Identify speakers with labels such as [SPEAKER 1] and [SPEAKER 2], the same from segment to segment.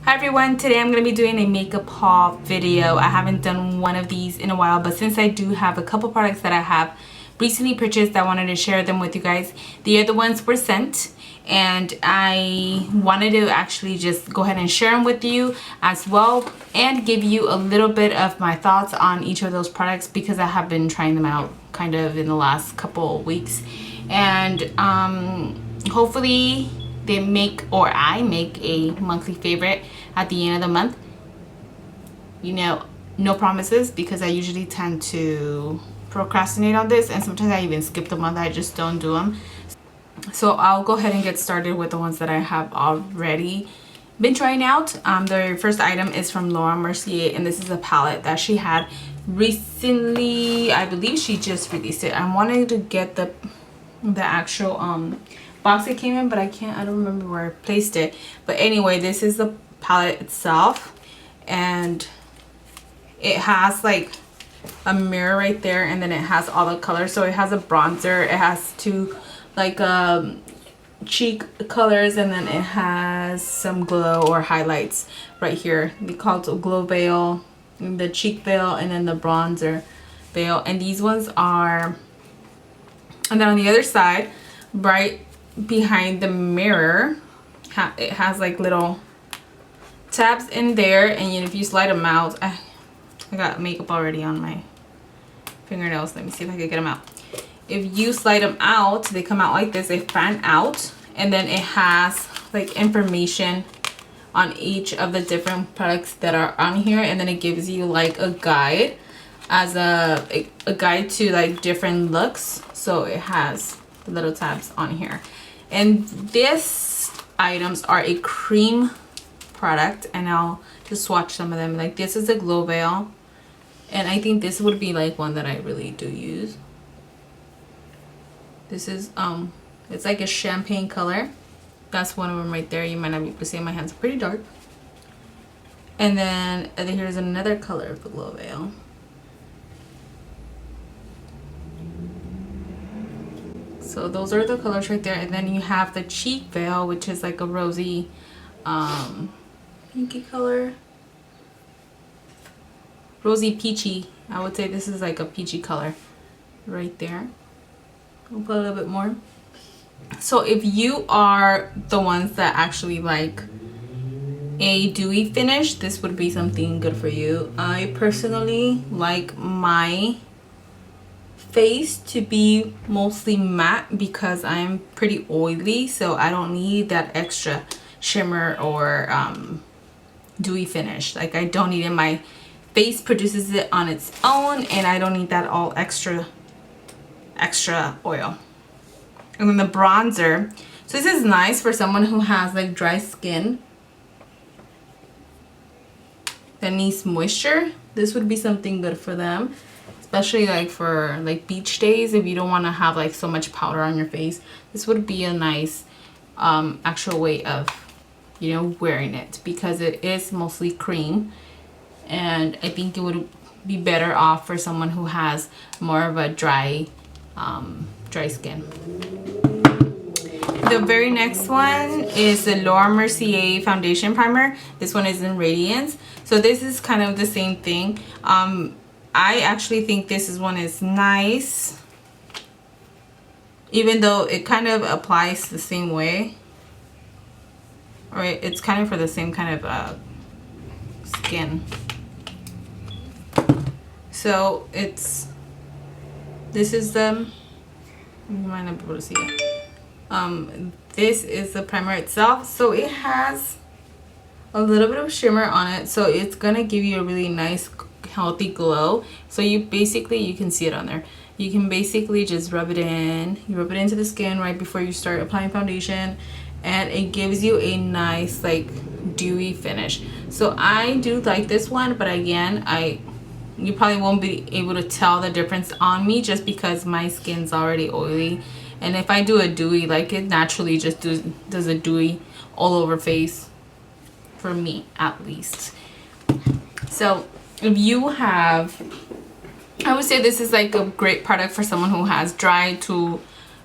[SPEAKER 1] Hi everyone, today I'm going to be doing a makeup haul video. I haven't done one of these in a while, but since I do have a couple products that I have recently purchased, I wanted to share them with you guys. The other ones were sent and I wanted to actually just go ahead and share them with you as well and give you a little bit of my thoughts on each of those products because I have been trying them out kind of in the last couple weeks, and hopefully they make, or I make, a monthly favorite at the end of the month. You know, no promises because I usually tend to procrastinate on this, and sometimes I even skip the month. I just don't do them. So I'll go ahead and get started with the ones that I have already been trying out. The first item is from Mercier, and this is a palette that she had recently. I believe she just released it. I wanted to get the actual box it came in, but I don't remember where I placed it. But anyway, this is the palette itself, and it has like a mirror right there, and then it has all the colors. So it has a bronzer, it has two like cheek colors, and then it has some glow or highlights right here. They call it a glow veil, the cheek veil, and then the bronzer veil. And these ones are, and then on the other side, right behind the mirror, it has like little tabs in there, and if you slide them out, I got makeup already on my fingernails. Let me see if I can get them out. If you slide them out, they come out like this. They fan out, and then it has like information on each of the different products that are on here, and then it gives you like a guide as a guide to like different looks. So it has the little tabs on here, and these items are a cream product, and I'll just swatch some of them. Like this is a glow veil, and I think this would be like one that I really do use. This is it's like a champagne color. That's one of them right there. You might not be able to see, my hands are pretty dark. And then here's another color of the glow veil. So those are the colors right there. And then you have the cheek veil, which is like a rosy pinky color, rosy peachy. I would say this is like a peachy color right there. We'll put a little bit more. So if you are the ones that actually like a dewy finish, this would be something good for you. I personally like my face to be mostly matte because I'm pretty oily, so I don't need that extra shimmer or dewy finish. Like I don't need it. My face produces it on its own, and I don't need that all extra oil. And then the bronzer, so this is nice for someone who has like dry skin that needs moisture. This would be something good for them, especially like for like beach days. If you don't want to have like so much powder on your face, this would be a nice actual way of, you know, wearing it, because it is mostly cream, and I think it would be better off for someone who has more of a dry skin. The very next one is the Mercier foundation primer. This one is in Radiance. So this is kind of the same thing. I actually think this one is nice, even though it kind of applies the same way. All right, it's kind of for the same kind of skin. So this is the, you might not be able to see it. This is the primer itself. So it has a little bit of shimmer on it, so it's gonna give you a really nice healthy glow. So you can see it on there. You can basically just rub it in. You rub it into the skin right before you start applying foundation, and it gives you a nice like dewy finish. So I do like this one, but again, you probably won't be able to tell the difference on me just because my skin's already oily, and if I do a dewy, like it naturally just does a dewy all over face for me at least. So if you have, I would say this is like a great product for someone who has dry to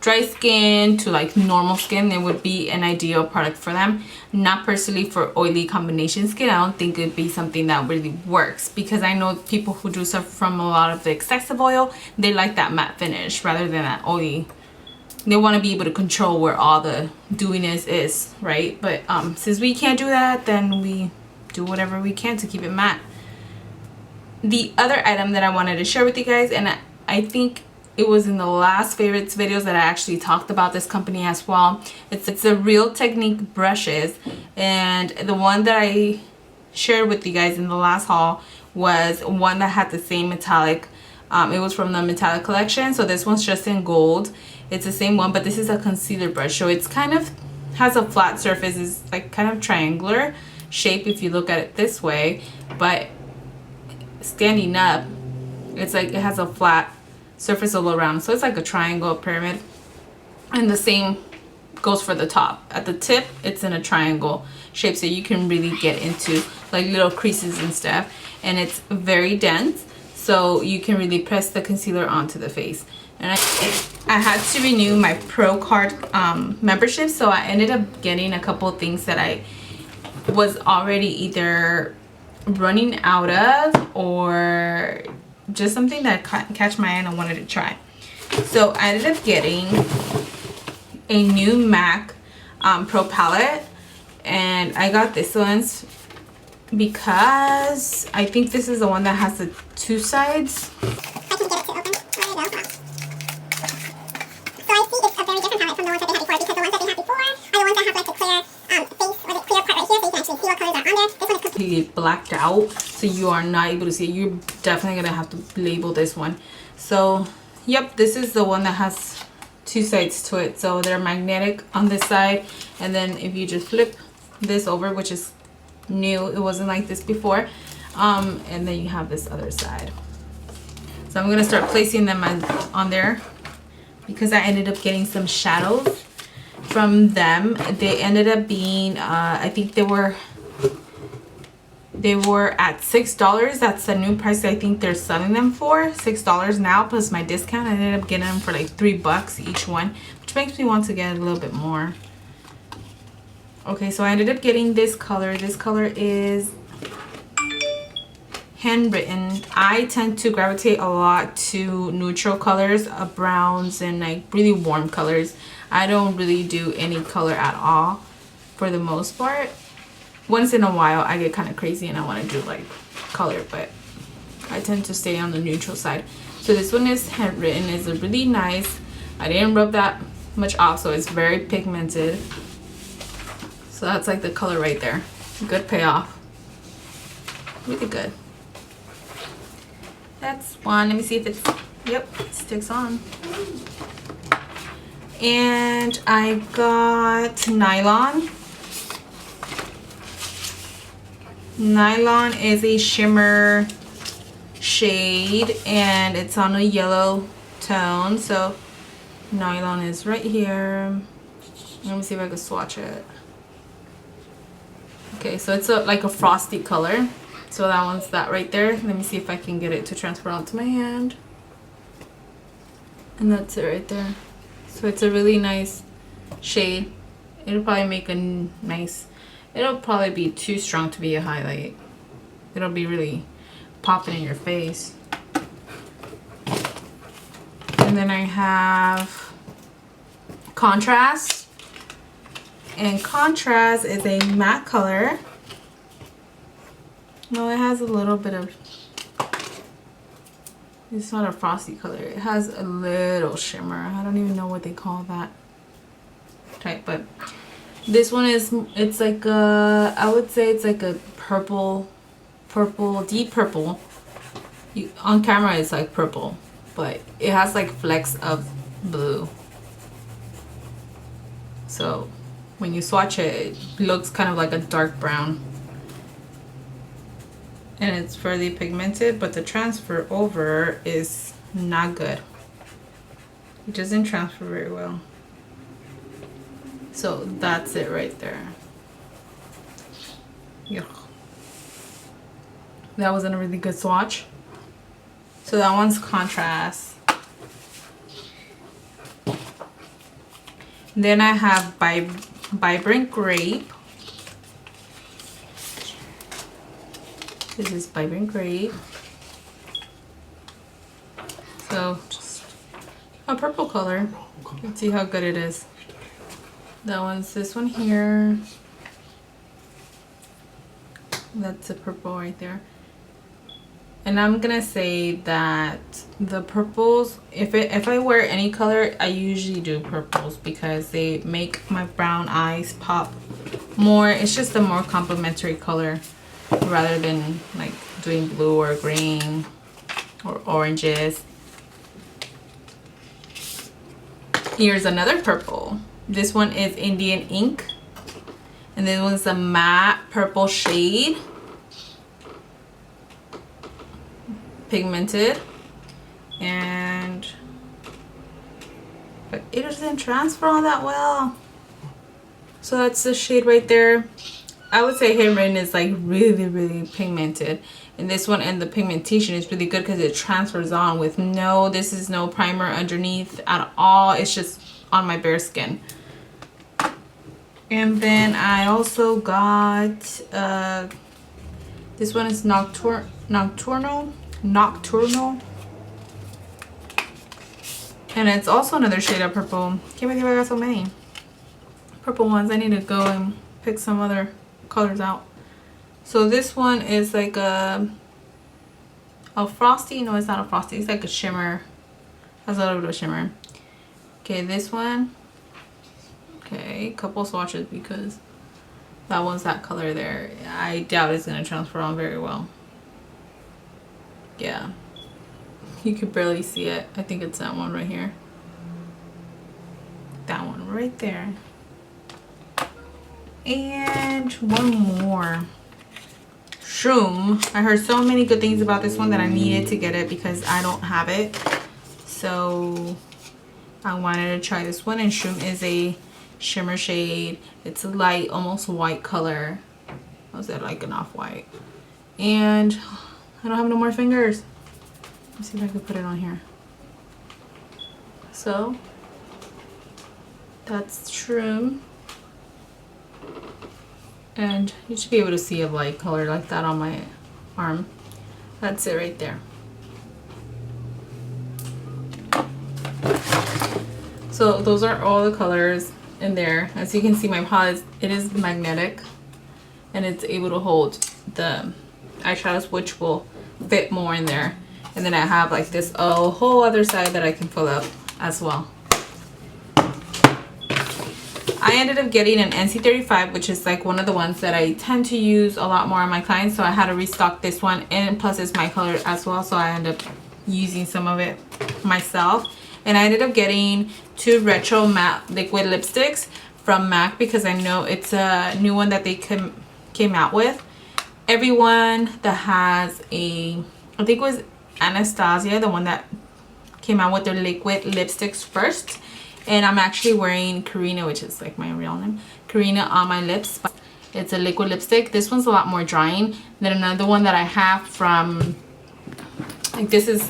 [SPEAKER 1] dry skin to like normal skin, it would be an ideal product for them. Not personally for oily combination skin. I don't think it'd be something that really works, because I know people who do suffer from a lot of the excessive oil, they like that matte finish rather than that oily. They want to be able to control where all the dewiness is, right? But since we can't do that, then we do whatever we can to keep it matte. The other item that I wanted to share with you guys, and I think it was in the last favorites videos that I actually talked about this company as well. It's a Real Technique brushes, and the one that I shared with you guys in the last haul was one that had the same metallic. It was from the metallic collection, so this one's just in gold. It's the same one, but this is a concealer brush, so it's kind of has a flat surface. It's like kind of triangular shape if you look at it this way, but standing up, it's like it has a flat surface all around, so it's like a triangle pyramid. And the same goes for the top. At the tip, it's in a triangle shape, so you can really get into like little creases and stuff, and it's very dense, so you can really press the concealer onto the face. And I had to renew my Pro Card membership, so I ended up getting a couple of things that I was already either running out of or just something that catch my eye and I wanted to try. So I ended up getting a new MAC Pro palette, and I got this one because I think this is the one that has the two sides. I can get it to open. So I see it's a very different palette from the ones that they had before, because the ones that they had before are the ones that have like a clear face, or the clear part right here, so you can actually see what colors are on there. This one is completely blacked out, so you are not able to see it. You're definitely gonna have to label this one. So yep, this is the one that has two sides to it, so they're magnetic on this side, and then if you just flip this over, which is new, it wasn't like this before, and then you have this other side. So I'm gonna start placing them on there, because I ended up getting some shadows from them. They ended up being I think they were at $6. That's the new price I think they're selling them for, $6 now plus my discount. I ended up getting them for like $3 each one, which makes me want to get a little bit more. Okay, so I ended up getting this color. This color is Handwritten. I tend to gravitate a lot to neutral colors, browns, and like really warm colors. I don't really do any color at all for the most part. Once in a while I get kind of crazy and I want to do like color, but I tend to stay on the neutral side. So this one is Handwritten. It's a really nice, I didn't rub that much off, so it's very pigmented. So that's like the color right there. Good payoff, really good. That's one. Let me see if it's, yep, it sticks on. And I got Nylon. Nylon is a shimmer shade, and it's on a yellow tone. So Nylon is right here. Let me see if I can swatch it. Okay, so it's like a frosty color. So that one's that right there. Let me see if I can get it to transfer onto my hand. And that's it right there. So it's a really nice shade. It'll probably make a nice, it'll probably be too strong to be a highlight. It'll be really popping in your face. And then I have Contrast. And Contrast is a matte color. No, it has a little bit of, it's not a frosty color. It has a little shimmer. I don't even know what they call that type, but this one is, it's like a, I would say it's like a purple, deep purple. On camera it's like purple, but it has like flecks of blue. So when you swatch it, it looks kind of like a dark brown. And it's fairly pigmented, but the transfer over is not good. It doesn't transfer very well. So that's it right there. Yuck. That wasn't a really good swatch. So that one's Contrast. Then I have Vibrant Grape. This is Vibrant Grape. So just a purple color. Let's see how good it is. That one's this one here. That's a purple right there. And I'm gonna say that the purples, if I wear any color, I usually do purples because they make my brown eyes pop more. It's just a more complementary color rather than like doing blue or green or oranges. Here's another purple. This one is Indian Ink, and this one's a matte purple shade, pigmented, but it doesn't transfer all that well. So that's the shade right there. I would say Handwritten is like really pigmented, and this one, and the pigmentation is really good because it transfers on with this is no primer underneath at all. It's just on my bare skin. And then I also got this one is Nocturnal, and it's also another shade of purple. Can't believe I got so many purple ones. I need to go and pick some other colors out. So this one is like a frosty. No, it's not a frosty. It's like a shimmer. Has a little bit of shimmer. Okay, this one. Okay, couple swatches because that one's that color there. I doubt it's gonna transfer on very well. Yeah, you could barely see it. I think it's that one right here. That one right there. And one more. Shroom. I heard so many good things about this one that I needed to get it because I don't have it. So I wanted to try this one, and Shroom is a shimmer shade. It's a light, almost white color. How's that, like an off-white? And I don't have no more fingers. Let's see if I can put it on here. So that's Shroom. And you should be able to see a light color like that on my arm. That's it right there. So those are all the colors in there. As you can see, my palette, it is magnetic, and it's able to hold the eyeshadows, which will fit more in there. And then I have like this whole other side that I can fill up as well. I ended up getting an NC35, which is like one of the ones that I tend to use a lot more on my clients, so I had to restock this one, and plus it's my color as well, so I ended up using some of it myself. And I ended up getting 2 retro matte liquid lipsticks from MAC because I know it's a new one that they came out with. Everyone that has I think it was Anastasia, the one that came out with their liquid lipsticks first. And I'm actually wearing Karina, which is like my real name, Karina, on my lips. It's a liquid lipstick. This one's a lot more drying than another one that I have from, like this is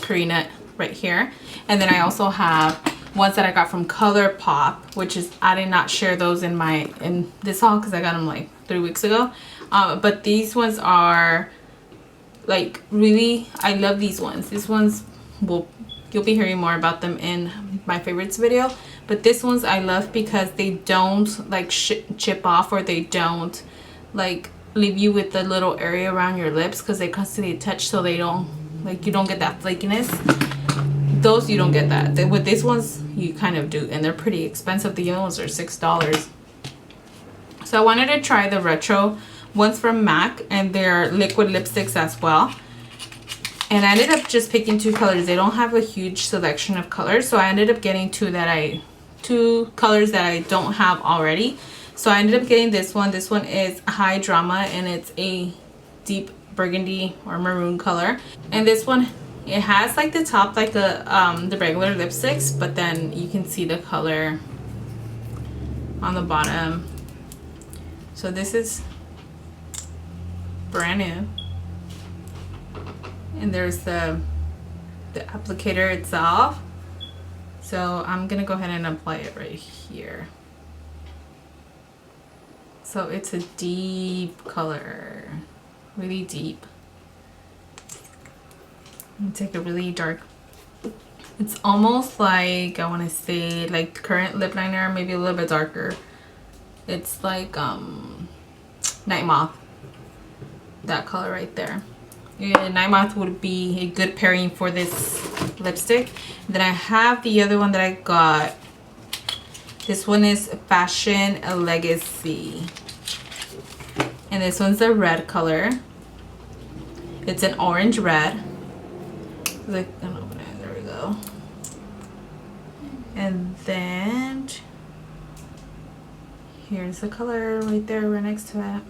[SPEAKER 1] Karina right here. And then I also have ones that I got from ColourPop, which is, I did not share those in this haul because I got them like 3 weeks ago. But these ones are like really, I love these ones. These ones you'll be hearing more about them in my favorites video, but this ones I love because they don't like chip off, or they don't like leave you with the little area around your lips because they constantly touch, so they don't, like, you don't get that flakiness. Those you don't get that. With these ones you kind of do, and they're pretty expensive. The yellow ones are $6. So I wanted to try the retro ones from MAC, and they're liquid lipsticks as well. And I ended up just picking 2 colors. They don't have a huge selection of colors, so I ended up getting 2 colors that I don't have already. So I ended up getting this one. This one is High Drama, and it's a deep burgundy or maroon color. And this one, it has like the top like the regular lipsticks, but then you can see the color on the bottom. So this is brand new. And there's the applicator itself. So I'm gonna go ahead and apply it right here. So it's a deep color, really deep. And take a really dark. It's almost like, I want to say like current lip liner, maybe a little bit darker. It's like Night Moth, that color right there. Yeah, Night Moth would be a good pairing for this lipstick. Then I have the other one that I got. This one is Fashion Legacy, and this one's a red color. It's an orange red. Like, I'm open it. There we go. And then here's the color right there, right next to it.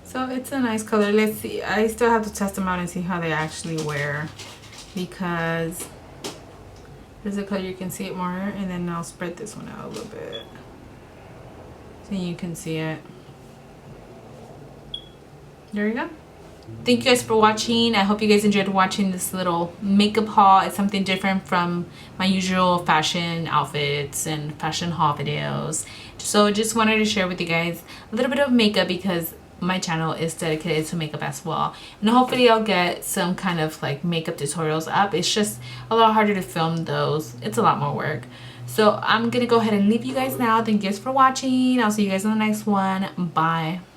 [SPEAKER 1] So it's a nice color. Let's see. I still have to test them out and see how they actually wear, because there's a color you can see it more, and then I'll spread this one out a little bit so you can see it. There you go. Thank you guys for watching. I hope you guys enjoyed watching this little makeup haul. It's something different from my usual fashion outfits and fashion haul videos. So just wanted to share with you guys a little bit of makeup, because my channel is dedicated to makeup as well, and hopefully I'll get some kind of like makeup tutorials up. It's just a lot harder to film those. It's a lot more work. So I'm gonna go ahead and leave you guys now. Thank you guys for watching. I'll see you guys in the next one. Bye.